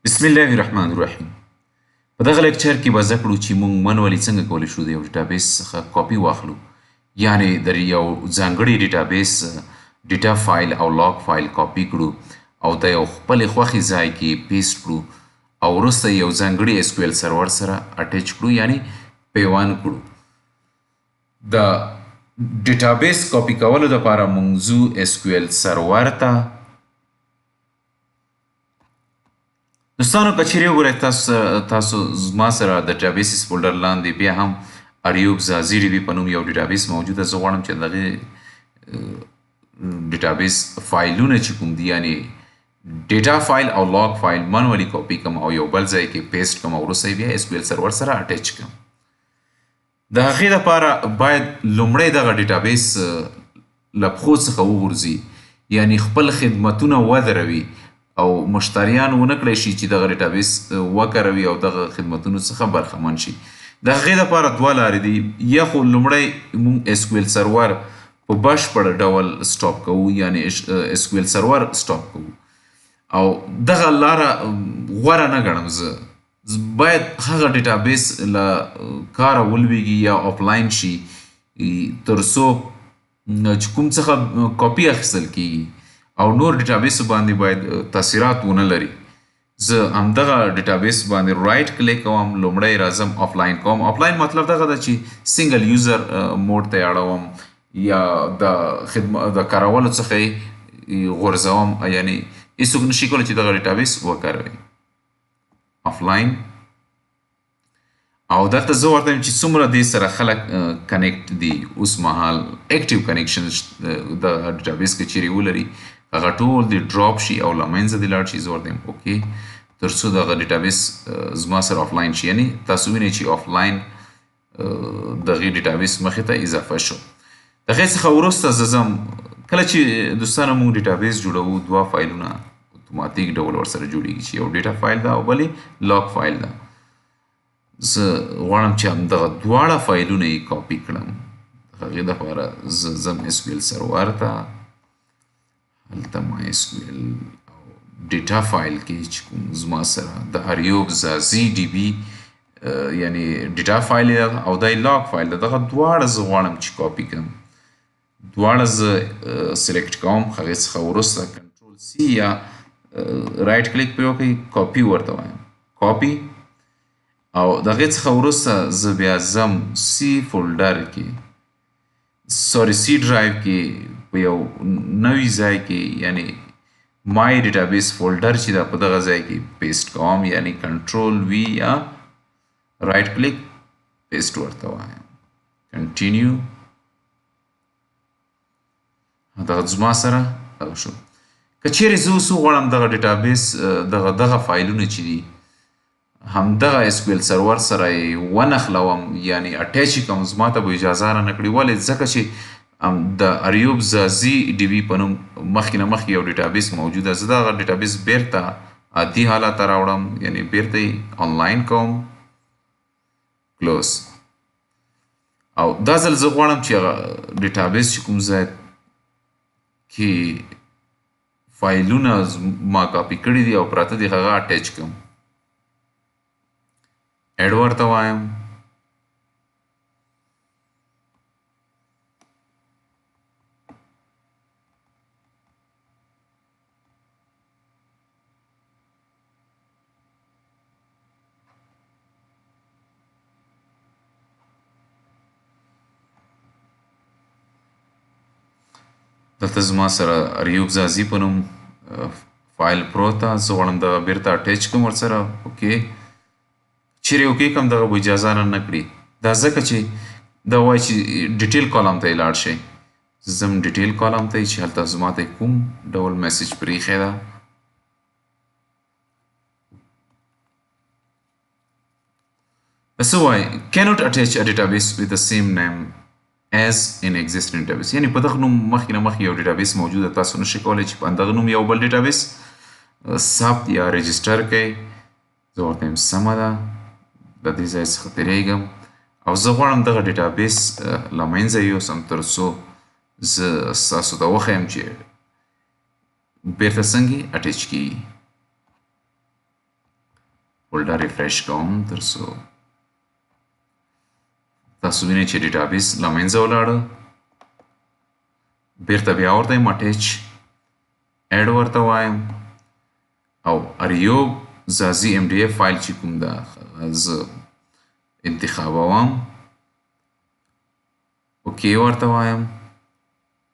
بسم الله الرحمن الرحیم. په دغه لیکچر کې به زده کړو چې موږ منولي څنګه کولی شو د یو ډیټابیس څخه کاپي واخلو، یعنې د یو ځانګړي ډیټابیس ډیټا فایل او لاګ فایل کاپي کړو او د یو خپلې خوښې ځای کې پیسټ کړو او وروسته یو ځانګړي اس کیو ایل سرور سره اټیچ کړو، یعنې پیوند کړو. د ډیټابیس کاپي کولو دپاره موږ ځو اس کیو ایل سرور ته. دوستانو که چیرې وګورئ تاسو زما سره د ډیټابیسز فولډر لاندې بیا هم اریوب زازي ډي بي په نوم یو ډیټابیس موجوده. زه غواړم چې دغه ډیټابیس فایلونه چې کوم دي، یعنې ډیټا فایل او لاګ فایل منولي کاپي کړم او یو بل ځای کې پیسټ کړم او وروسته بیا اس کیو ایل سرور سره اټیچ کړم. د هغې دپاره باید لومړی دغه ډیټابیس له پښو څخه وغورځي، یعنې خپل خدمتونه ودروي او مشتریان ونه کړی شي چې دغه ډیټابیس وکاروي او دغه خدمتونو څخه برخمن شي. د هغې دپاره دوه لارې دي. یا خو لومړی موږ اس کیو ایل سرور په بشپړ ډول سټاپ کوو، یعنې اس کیو ایل سرور سټاپ کوو، او دغه لاره غوره نه ګڼم. زه باید هغه ډیټابیس له کاره ولویږي یا آفلاین شي تر څو چې کوم څخه کاپي اخیستل کیږي او نور ډیټابیس باندې باید تاثیرات ونه لري. زه همدغه ډیټابیس باندې رایټ کلیک کوم، لومړی راځم آفلاین کوم. آفلاین مطلب دغه ده چې سنګل یوزر موډ ته یې اړوم یا د کارولو څخه یې غورځوم، یعنې هیڅوک نشي کولی چې دغه ډیټابیس وکاروي. آفلاین او دلته زه ورته یم چې څومره دې سره خلک کنیکټ دي اوس مهال اکټیو کنیکشن د ډیټابیس کې چیرې ولري، هغه ټول دې ډراپ شي او له منځه دې لاړ شي. زه ورته یم اوکې تر څو دغه ډیټابیس زما سره آفلاین شي، یعنې تاسو وینئ چې آفلاین دغې ډیټابیس مخې ته اضافه شو. د هغې څخه وروسته زه ځم. کله چې دوستانو موږ ډیټابیس جوړوو دوه فایلونه اتوماتیک ډول ورسره جوړیږي چې یو ډیټا فایل ده او بلې لاګ فایل ده. زه غواړم چې همدغه دواړه فایلونه یې کاپي کړم. د هغې دپاره زه ځم اس کیو ایل سرور ته، هلته ما اس کیو ایل او ډیټا فایل کې چې کوم زما سره د اریوب زازي ډي بي یعنې ډیټا فایل او دا لاګ فایل ده، دغه دواړه زه غواړم چې کاپي کړم. دواړه زه سلیکټ کوم، هغې څخه وروسته کنټرول سی یا رایټ کلیک پرې وکړئ، کاپي ورته وایم، کاپي. او د هغې څخه وروسته زه بیا ځم سی فولډر کې، سی ډرایو کې په یو نوي ځای کې، یعنې مای ډیټابیس فولډر چې ده په دغه ځای کې پیسټ کوم، یعنې کنټرول وي یا رایټ کلیک پیسټ ورته وایم، کنټینیو. دغه زما سره دغه شو. که چیرې زه اوس وغواړم دغه ډیټابیس دغه فایلونه چې دي همدغه اس کیو ایل سرور سره یې ونښلوم، یعنې اټیچ یې کړم، زما ته به اجازه رانه کړي. ولې؟ ځکه چې د اریوب زازي ډي بي په نوم مخکې نه مخکې یو ډیټابیس موجوده. زه دغه ډیټابیس بیرته عادي حالت ته راوړم، یعنې بیرته یې آنلاین کوم، کلوز. او دا ځل زه غواړم چې هغه ډیټابیس چې کوم ځای کې فایلونه ما کاپي کړي دي او پراته دي هغه اټیچ کړم. ایډ ورته وایم، دلته زما سره اریوب زازي په نوم فایل پروت ده. زه غواړم دغه بیرته اټیچ کړم ورسره. اوکې چیرې اوکې کړم دغه به اجازه رانه کړي. دا ځکه چې دا وایي چې ډیټیل کالم ته یې لاړ شئ. ځم ډیټیل کالم ته چې هلته زما ته کوم ډول میسج پرېښی ده. څه وایي؟ cannot attach a database with the same name as in existing database. یعنې په دغه نوم مخکې نه مخکې یو ډیټابیس موجوده، تاسو نشئ کولی چې په همدغه نوم یو بل ډیټابیس ثبت یا رجسټر کړئ. زه ورته یم سمه ده، د دې ځای څخه تېرېږم او زه غواړم دغه ډیټابیس له منځه یوسم تر څو زه ستاسو ته وښیم چې بیرته څنګه اټیچ کیږي. فولډر ریفریش کوم تر څو تاسو وینئ چې ډیټابیس له منځه ولاړه. بیرته بیا ورته یم اټیچ ایډ ورته وایم او اریوب ځاځي ام ډي اف فایل چې کوم ده زه انتخابوم، اوکې ورته وایم،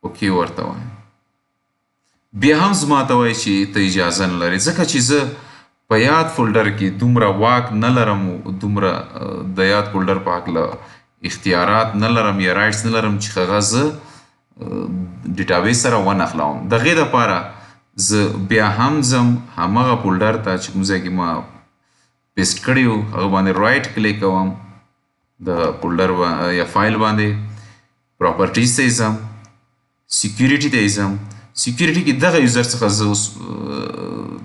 اوکې ورته وایم. بیا هم زما ته وایي چې ته اجازه نه لرې، ځکه چې زه په یاد فولډر کې دومره واک نه لرم، دومره د یاد فولډر په هکله اختیارات نه لرم یا رایټس نه لرم چې هغه زه ډیټابیس سره ونښلوم. د هغې دپاره زه بیا هم ځم همغه فولډر ته چې کوم ځای کې ما پیسټ کړی و هغه باندې رایټ کلیک کوم، د فولډر یا فایل باندې پراپرټیز ته یې ځم، سیکیورټي ته یې ځم. سیکیورټي کې دغه یوزر څخه زه اوس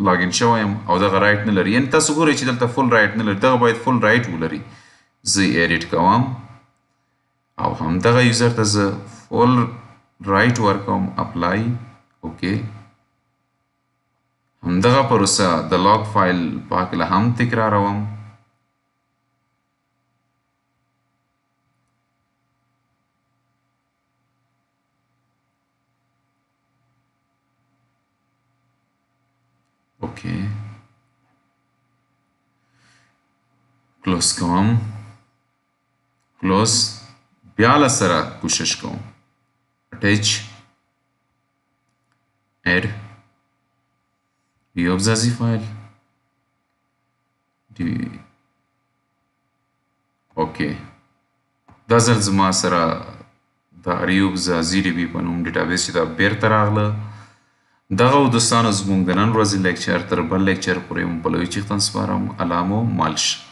لاګین شوی یم او دغه رایټ نه لري، یعنې تاسو ګورئ چې دلته فل رایټ نه لري، دغه باید فل رایټ ولري. زه یې ایډیټ کوم او همدغه یوزر ته زه فل رایټ ورکوم، اپلای، اوکې. همدغه پروسه د لاګ فایل په هکله هم تکراروم. اوکې کلوز کوم، کلوز، بیا له سره کوشش کوم اټیچ ایډ ایوب ځاځي فایل اوکې. دا ځل زما سره د ایوب ځاځي ډي بي په نوم ډیټابیس چې دا بیرته راغله. دغه و دوستانو زموږ د نن ورځې لیکچر تر بل لیکچر پورې مو په لوی چیښتن سپارم. الله مو مال شه.